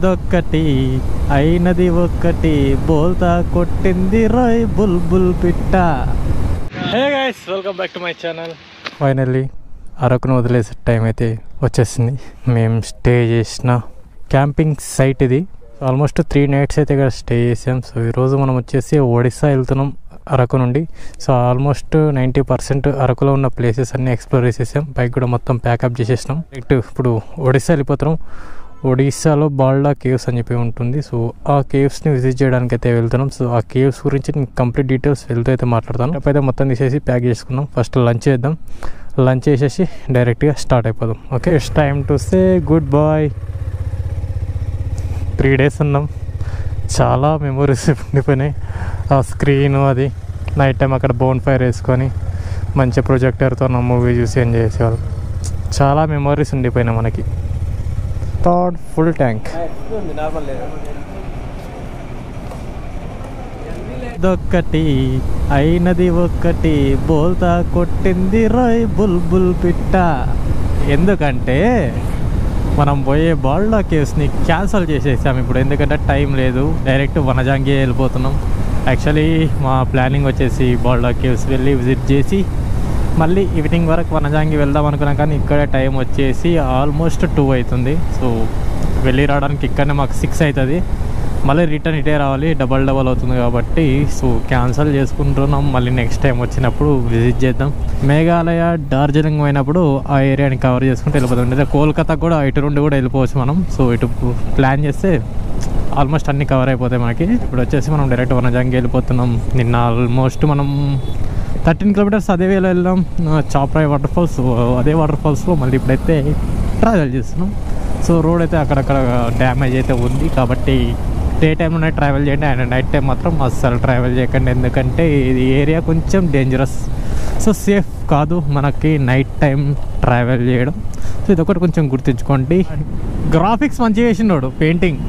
దొక్కటి అయినది ఒక్కటి బోల్తా కొట్టింది రోయ్ బుల్బుల్ పిట్ట. Hey guys, welcome back to my channel. Finally అరకును వదిలేసే టైం అయితే వచ్చేసింది. మేము స్టే చేసిన క్యాంపింగ్ సైట్ ఇది. ఆల్మోస్ట్ 3 nights అయితే ఇక్కడ స్టే చేసాం. సో ఈరోజు మనం వచ్చేసి ఒడిస్సా వెళ్తున్నాం అరకు నుండి. సో ఆల్మోస్ట్ 90% అరకులో ఉన్న ప్లేసెస్ అన్నీ ఎక్స్ప్లోర్ చేసేసాం. బైక్ కూడా మొత్తం ప్యాకప్ చేసేసినాం. ఇప్పుడు ఒడిస్సా వెళ్ళిపోతున్నాం. ఒడిస్సాలో బాల్డా కేవ్స్ అని చెప్పి ఉంటుంది. సో ఆ కేవ్స్ని విజిట్ చేయడానికి అయితే వెళ్తున్నాం. సో ఆ కేవ్స్ గురించి నేను కంప్లీట్ డీటెయిల్స్ వెళ్తూ అయితే మాట్లాడతాను. అయితే మొత్తం తీసేసి ప్యాక్ చేసుకున్నాం. ఫస్ట్ లంచ్ చేద్దాం. లంచ్ చేసేసి డైరెక్ట్గా స్టార్ట్ అయిపోదాం. Okay, it's time to say goodbye. 3 days ఉన్నాం. చాలా మెమొరీస్ ఉండిపోయినాయి. ఆ స్క్రీన్ అది నైట్ టైం అక్కడ బోన్ ఫైర్ వేసుకొని మంచి ప్రొజెక్టర్తో నా మూవీ చూసి ఎంజాయ్ చేసేవాళ్ళం. చాలా మెమొరీస్ ఉండిపోయినాయి మనకి. Third full tank. దొక్కటి అయినది ఒక్కటి బోల్తా కొట్టింది రోయ్ బుల్బుల్ పిట్ట. ఎందుకంటే మనం పోయే బాల్డా కేవ్స్ని క్యాన్సల్ చేసేసాం ఇప్పుడు. ఎందుకంటే టైం లేదు, డైరెక్ట్ వనజాంగి వెళ్ళిపోతున్నాం. యాక్చువల్లీ మా ప్లానింగ్ వచ్చేసి బాల్డా కేవ్స్ వెళ్ళి విజిట్ చేసి మళ్ళీ ఈవినింగ్ వరకు వనజాంగి వెళ్దాం అనుకున్నాం. కానీ ఇక్కడ టైం వచ్చేసి ఆల్మోస్ట్ 2 అవుతుంది. సో వెళ్ళి రావడానికి ఇక్కడనే మాకు 6 అవుతుంది. మళ్ళీ రిటర్న్ ఇటే రావాలి, డబల్ అవుతుంది కాబట్టి సో క్యాన్సల్ చేసుకుంటున్నాం. మళ్ళీ నెక్స్ట్ టైం వచ్చినప్పుడు విజిట్ చేద్దాం. మేఘాలయ, డార్జిలింగ్ పోయినప్పుడు ఆ ఏరియాని కవర్ చేసుకుంటూ వెళ్ళిపోతాం. లేదా కోల్కతా కూడా ఇటు నుండి కూడా వెళ్ళిపోవచ్చు మనం. సో ఇటు ప్లాన్ చేస్తే ఆల్మోస్ట్ అన్నీ కవర్ అయిపోతాయి మనకి. ఇప్పుడు వచ్చేసి మనం డైరెక్ట్ వనజాంగి వెళ్ళిపోతున్నాం. నిన్న ఆల్మోస్ట్ మనం 13 kilometers అదే వేలో వెళ్ళాం. చాప్రాయ్ వాటర్ ఫాల్స్, అదే వాటర్ ఫాల్స్లో మళ్ళీ ఇప్పుడైతే ట్రావెల్ చేస్తున్నాం. సో రోడ్ అయితే అక్కడక్కడ డ్యామేజ్ అయితే ఉంది కాబట్టి డే టైంలోనే ట్రావెల్ చేయండి. అండ్ నైట్ టైం మాత్రం అస్సలు ట్రావెల్ చేయకండి. ఎందుకంటే ఇది ఏరియా కొంచెం డేంజరస్. సో సేఫ్ కాదు మనకి నైట్ టైం ట్రావెల్ చేయడం. సో ఇదొకటి కొంచెం గుర్తుంచుకోండి. గ్రాఫిక్స్ మంచిగా చేసినాడు, పెయింటింగ్,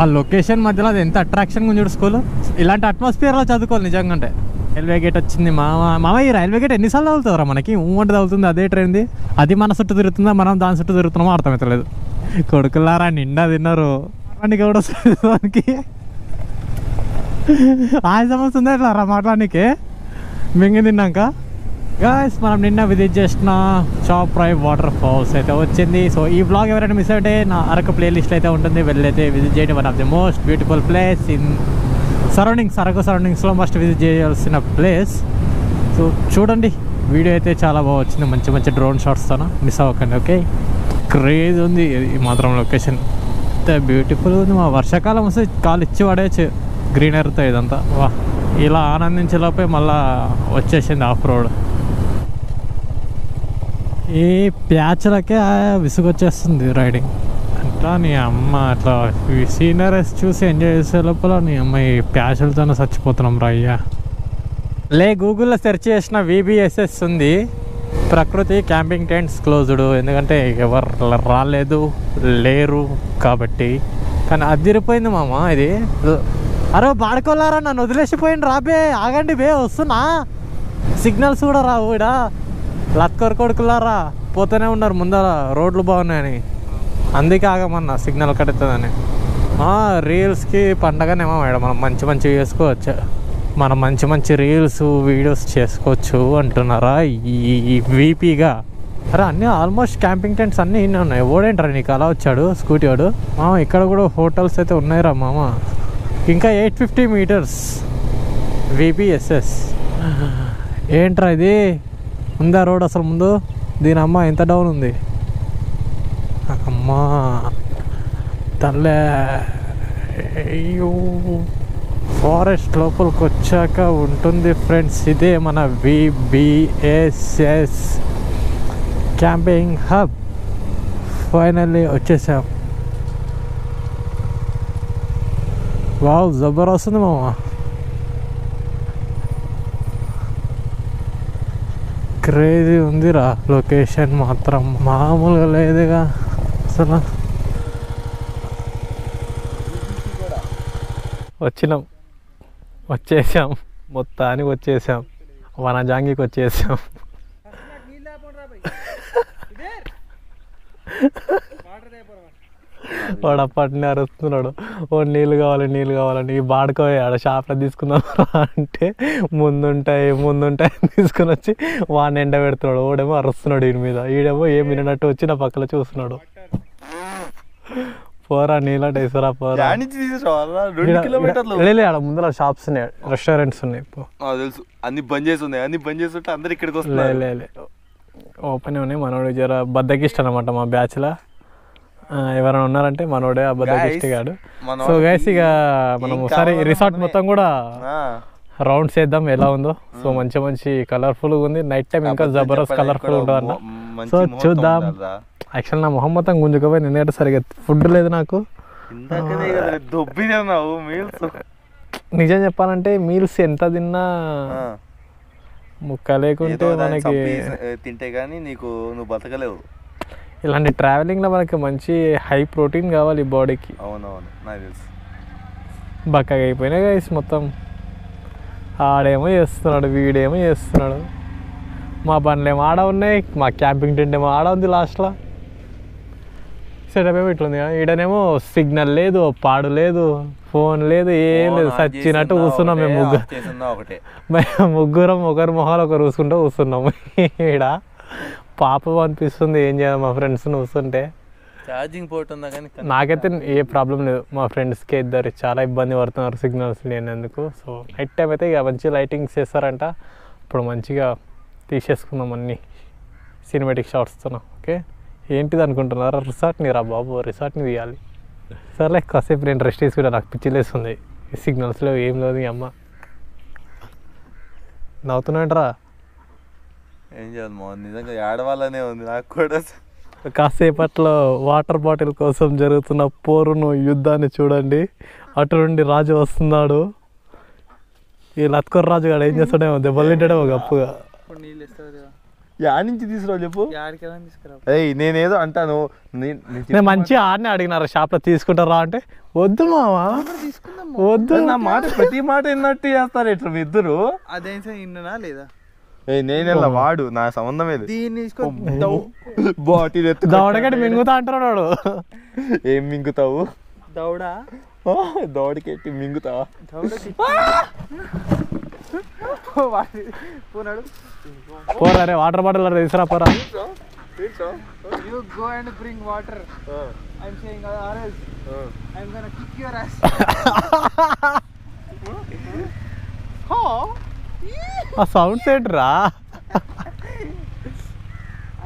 ఆ లొకేషన్ మధ్యలో అది ఎంత అట్రాక్షన్గా ఉంది స్కూల్. ఇలాంటి అట్మాస్ఫియర్లో చదువుకోవాలి నిజంగా. అంటే రైల్వే గేట్ వచ్చింది మామ. ఈ రైల్వే గేట్ ఎన్నిసార్లు తగులుతుందిరా మనకి? ఊమంటే తగులుతుంది అదే ట్రైన్ది. అది మన చుట్టూ తిరుగుతుందా, మనం దాని చుట్టూ తిరుగుతున్నామో అర్థమవుతలేదు. కొడుకులారా నిండా తిన్నారు. వానికి ఎవడో దానికి ఆయాసం వస్తుంది ఇట్లా రా మాట్లాడానికి మింగి తిన్నాక. గాయ్స్, మనం నిన్న విజిట్ చేసిన చాప్రాయ్ వాటర్ ఫాల్స్ అయితే వచ్చింది. సో ఈ బ్లాగ్ ఎవరైనా మిస్ అయితే నా అరకు ప్లేలిస్ట్ అయితే ఉంటుంది, వెళ్ళైతే విజిట్ చేయండి. One of the most beautiful place in surroundings, Araku సరౌండింగ్స్లో మస్ట్ విజిట్ చేయాల్సిన ప్లేస్. సో చూడండి, వీడియో అయితే చాలా బాగా వచ్చింది. మంచి మంచి డ్రోన్ షాట్స్తో మిస్ అవ్వకండి. ఓకే, క్రేజ్ ఉంది ఈ మాత్రం లొకేషన్. ఎంత బ్యూటిఫుల్గా ఉంది. మా వర్షాకాలం వస్తే కాలు ఇచ్చి పడేయచ్చు గ్రీనరీతో ఇదంతా. వా, ఇలా ఆనందించేలోపే మళ్ళా వచ్చేసింది ఆఫ్ రోడ్. ఏ ప్యాచ్లకే విసుగొచ్చేస్తుంది రైడింగ్. అట్లా నీ అమ్మ అట్లా సీనరీస్ చూసి ఎంజాయ్ చేసే లోపల నీ అమ్మ ఈ ప్యాచ్లతోనే చచ్చిపోతున్నాం రా అయ్యా. గూగుల్లో సెర్చ్ చేసిన VBSS ఉంది. ప్రకృతి క్యాంపింగ్ టెంట్స్ క్లోజ్డ్. ఎందుకంటే ఎవరు రాలేదు, లేరు కాబట్టి. కానీ అదిరిపోయింది మామ ఇది. అరే బాడుకోలారా, నన్ను వదిలేసిపోయింది. రాబే, ఆగండి బే, వస్తున్నా. సిగ్నల్స్ కూడా రావు ఇడా. లత్కర్ కొడుకులారా పోతూనే ఉన్నారు ముందర, రోడ్లు బాగున్నాయని. అందుకే ఆగమన్నా, సిగ్నల్ కడుతుందని. రీల్స్కి పండగనేమో మేడం, మనం మంచి మంచి చేసుకోవచ్చు. మనం మంచి మంచి రీల్స్ వీడియోస్ చేసుకోవచ్చు అంటున్నారా ఈ వీపీగా? అరే అన్నీ ఆల్మోస్ట్ క్యాంపింగ్ టెంట్స్ అన్నీ ఇన్ని ఉన్నాయి. ఓడేంట్రా నీకు అలా వచ్చాడు స్కూటీ వాడు? ఇక్కడ కూడా హోటల్స్ అయితే ఉన్నాయిరా మామ. ఇంకా 850 meters VBSS. ఏంట్రా ఇది? ఉందా రోడ్ అసలు ముందు? దీని అమ్మ ఎంత డౌన్ ఉంది అమ్మా తల్లే. అయ్యో, ఫారెస్ట్ లోపలికి వచ్చాక ఉంటుంది ఫ్రెండ్స్. ఇదే మన VBSS క్యాంపింగ్ హబ్. ఫైనల్లీ వచ్చేసాం. వావ్, జబర్ వస్తుంది మామ. క్రేజీ ఉందిరా లొకేషన్ మాత్రం, మామూలుగా లేదుగా అసలు. వచ్చేసాం, మొత్తానికి వచ్చేసాం. వనజాంగికి వచ్చేసాం. వాడు అప్పటిని అరుస్తున్నాడు, ఓ నీళ్ళు కావాలని ఈ బాడుకోయి ఆడ షాప్లో తీసుకుందాం అంటే ముందుంటాయి తీసుకుని వచ్చి వాడిని ఎండ పెడుతున్నాడు. ఓడేమో అరుస్తున్నాడు ఈయన మీద, ఈడేమో ఏం వినట్టు వచ్చి నా పక్కన చూస్తున్నాడు. పోరా నీళ్ళంటే ఇస్తారా పోరా. ఆడ ముందర షాప్స్ ఉన్నాయి, రెస్టారెంట్స్ ఉన్నాయి. తెలుసు అన్ని బంద్ చేసి ఉన్నాయి, అన్ని బంద్ చేస్తుంటే అందరు ఇక్కడికి వస్తున్నారు. ఓపెన్ ఉన్నాయి. మనోడు జర బద్దకిష్ట అనమాట మా బ్యాచ్లో. ఎవరైనా ఉన్నారంటే మనోడే ఆ బద్దకిష్ట గాడు. సో గైస్ ఇక మనం ఒకసారి రిసార్ట్ మొత్తం కూడా రౌండ్స్ వేద్దాం ఎలా ఉందో. సో మంచి కలర్ఫుల్గా ఉంది. నైట్ టైం ఇంకా జబర్దస్త్ కలర్ఫుల్ ఉంటుంది అన్న. సో చూద్దాం. యాక్చువల్ నా మొహం మొత్తం గుంజుకపోయింది, ఎందుకంటే సరిగ్గా ఫుడ్ లేదు నాకు. నిజం చెప్పాలంటే మీల్స్ ఎంత తిన్నా ముక్క లేకుంటే మనకి తింటే కానీ నువ్వు బతకలేవు. ఇలాంటి ట్రావెలింగ్లో మనకి మంచి హై ప్రోటీన్ కావాలి బాడీకి. అవునవును నాకు తెలుసు. బక్కగా అయిపోయినాయి గైస్ మొత్తం. ఆడేమో చేస్తున్నాడు, వీడేమో చేస్తున్నాడు. మా బండ్లు ఏమో ఆడ ఉన్నాయి, మా క్యాంపింగ్ టెంట్ ఏమో ఆడ ఉంది. లాస్ట్లో సెటప్ ఏమో ఇట్లుంది. ఈడనేమో సిగ్నల్ లేదు, పాడు లేదు, ఫోన్ లేదు, ఏం లేదు. సచ్చినట్టు కూర్చున్నాం మేము ముగ్గురం ఒకరి మొహాలు ఒకరు చూసుకుంటూ కూర్చున్నాము. ఈడ పాపం అనిపిస్తుంది ఏం చేయాలి మా ఫ్రెండ్స్ చూస్తుంటే. ఛార్జింగ్ పోర్ట్ ఉందా కానీ నాకైతే ఏ ప్రాబ్లం లేదు. మా ఫ్రెండ్స్కి ఇద్దరు చాలా ఇబ్బంది పడుతున్నారు సిగ్నల్స్ లేనందుకు. సో నైట్ టైం అయితే ఇక మంచి లైటింగ్స్ చేస్తారంట. ఇప్పుడు మంచిగా తీసేసుకుందాం అన్ని సినిమాటిక్ షాట్స్తో. ఓకే ఏంటిది అనుకుంటున్నారా? రిసార్ట్ని రా బాబు, రిసార్ట్ని తీయాలి. సర్లే కాసేపు నేను రెస్ట్ తీసుకుంటా, నాకు పిచ్చిలేస్తుంది. ఈ సిగ్నల్స్లో ఏం లేదు. ఈ అమ్మ నవ్వుతున్నాయంటరా. ఏం చేయాలి నిజంగా ఆడవాళ్ళనే ఉంది నాకు కూడా. కాసేపట్లో వాటర్ బాటిల్ కోసం జరుగుతున్న పోరును, యుద్ధాన్ని చూడండి. అటు నుండి రాజు వస్తున్నాడు. ఈ లత్కొర రాజు గారు ఏం చేస్తాడేమో, దెబ్బలు తింటాడేమో గప్పుగా. యాడ్ నుంచి తీసుకురా చెప్పు. నేనేదో అంటాను, నేను మంచిగా ఆడనే అడిగినారు షాప్లో తీసుకుంటారా అంటే వద్దు మావా వద్దు. నా మాట ప్రతి మాట విన్నట్టు చేస్తారు ఇట్లా మీ ఇద్దరు. అదేం విన్నా లేదా? నేనెలా వాడు నా సంబంధమే బాటిల్ ఎత్తు దౌడగట్టి మింగుతా అంటున్నాడు. ఏం మింగుతావు? దౌడా దౌడకెట్టి మింగుతావా? పోరా రే వాటర్ బాటిల్ తీసుకురా పోరా. You go and bring water. I'm saying or else I'm gonna kick your ass. ఆ సౌండ్స్ ఏంట్రా?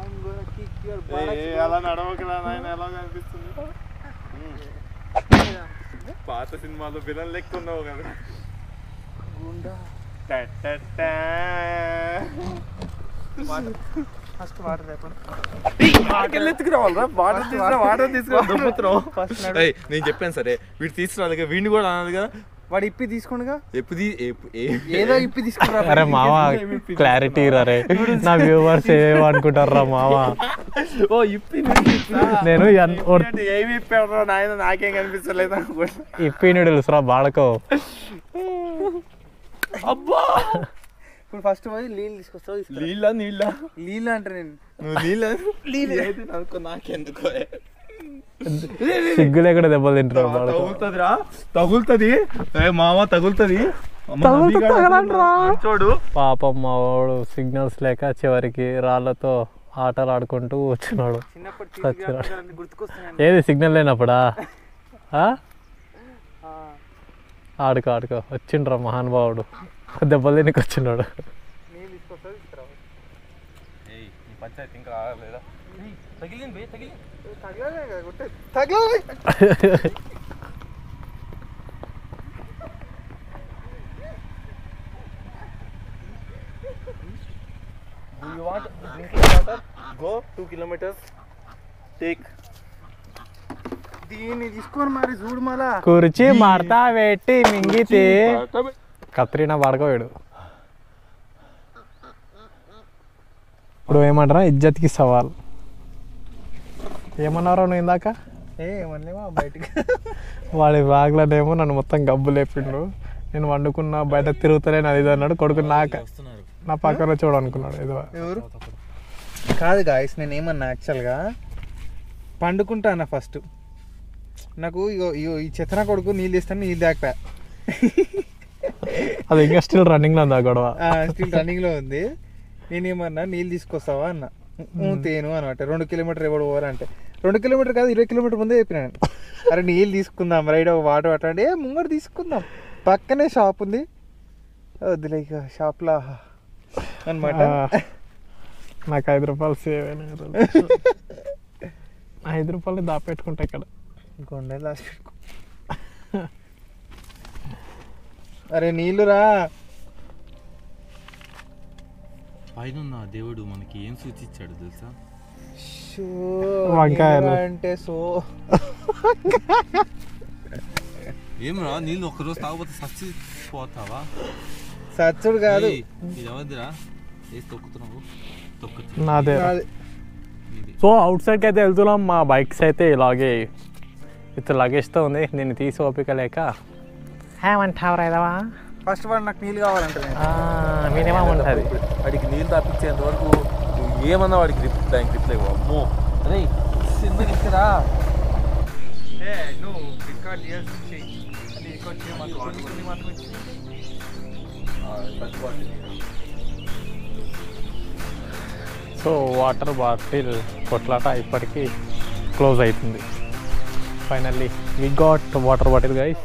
I'm gonna kick your butt. అలా నడవకరా నాయన, ఎలా కనిపిస్తుంది? పాత సినిమాలో విలన్ లెక్క ఉన్నావు కదా. గుండా ఫస్ట్ వాటర్ నేను చెప్పాను సరే వీడు తీసుకురాలి, వీడిని కూడా అనాలి కదా. వాడు ఇప్పి తీసుకోండిగా, ఏదో ఇప్పి తీసుకురా. అరే మావా క్లారిటీ రే, నా వ్యూవర్స్ ఏమనుకుంటారా మావా? ఓ ఇప్పి నేను ఏమి ఇప్పాడు నాయన, నాకేం కనిపించలేదు అనుకుంటా. ఇప్పి నూడిల్స్ రా బాడకో. అబ్బా ఇప్పుడు ఫస్ట్ పోయి నీళ్ళు తీసుకొస్తావు. నీళ్ళ అంటే నేను నీళ్ళు అనుకో, నాకెందుకో సిగ్గు లేకుండా దెబ్బలు తింటారు. తగులుతుంది మామ, తగులుతుంది చూడు. పాపం మా వాడు సిగ్నల్స్ లేక చివరికి రాళ్ళతో ఆటలు ఆడుకుంటూ కూర్చున్నాడు. ఏది సిగ్నల్ లేనప్పుడా? ఆడుకో వచ్చిండ్రా మహానుభావుడు, దెబ్బలు తినికి వచ్చిన్నాడు. దీన్ని తీసుకొని మరి చూడు, మళ్ళా కుర్చీ మార్తా పెట్టి మింగితే కత్రినా పడకోడు. ఇప్పుడు ఏమంటారా, ఇజ్జత్కి సవాల్. ఏమన్నారో నువ్వు ఇందాక? బయటికి వాడి బ్యాగ్లోనేమో నన్ను మొత్తం గబ్బు లేపిండు. నేను వండుకున్నా బయట తిరుగుతలేను అది ఇది అన్నాడు. కొడుకు నా పక్కన చూడనుకున్నాడు. ఏదో ఎవరు కాదు గాయస్, నేను ఏమన్నా యాక్చువల్గా పండుకుంటా అన్న ఫస్ట్. నాకు ఇగో ఇగో ఈ చెత్తన కొడుకు నీళ్ళు తీస్తాను, నీళ్ళు తాకపోయా. అది ఇంకా స్టిల్ రన్నింగ్లో ఉంది ఆ గొడవ. స్టిల్ రన్నింగ్లో ఉంది. నేనేమన్నా నీళ్ళు తీసుకొస్తావా అన్న, తేను అనమాట. 2 కిలోమీటర్ ఎవడు పోవాలంటే 2 కిలోమీటర్ కాదు 20 కిలోమీటర్ ముందే చెప్పినాను. అరే నీళ్ళు తీసుకుందాం రైడ్, ఒక వాటర్ అట్లాంటి ముంగడు తీసుకుందాం, పక్కనే షాప్ ఉంది, వద్దులే ఇక షాప్లో అనమాట. నాకు 5 రూపాయలు సేవ్ అయినాయి. 5 రూపాయలు దాపెట్టుకుంటా ఇక్కడ కొండలు దాచి పెట్టుకో. అరే నీళ్ళు రా. పైన దేవుడు మనకి ఏం సూచించాడు తెలుసా? వంకాయలు అంటే సో ఏం రా, నీళ్ళు ఒక్కరోజు తాగపోతే చచ్చిపోతావా? సచ్చుడు కాదు, ఇది ఎవరిదిరా? వేసి తొక్కుతున్నావు, నాదే. సో అవుట్ సైడ్కి అయితే వెళ్తున్నాం. మా బైక్స్ అయితే ఇలాగే విత్ లగేజ్తో ఉంది. నేను తీసి ఓపిక లేక ఏమంటావు రైదవా, ఫస్ట్ వాడు నాకు నీళ్ళు కావాలంటే మినిమం ఉంటుంది. వాడికి నీళ్ళు తప్పించేంత వరకు నువ్వు ఏమన్నా వాడికి దానికి రిప్లై ఇవ్వు. అమ్మో అరే ఎందుకు ఇస్తారా? నువ్వు రికార్డ్ చేసి రికార్డ్ చేయమని మాత్రం సో వాటర్ బాటిల్ కొట్లాట ఇప్పటికీ క్లోజ్ అవుతుంది. Finally we got water bottle guys.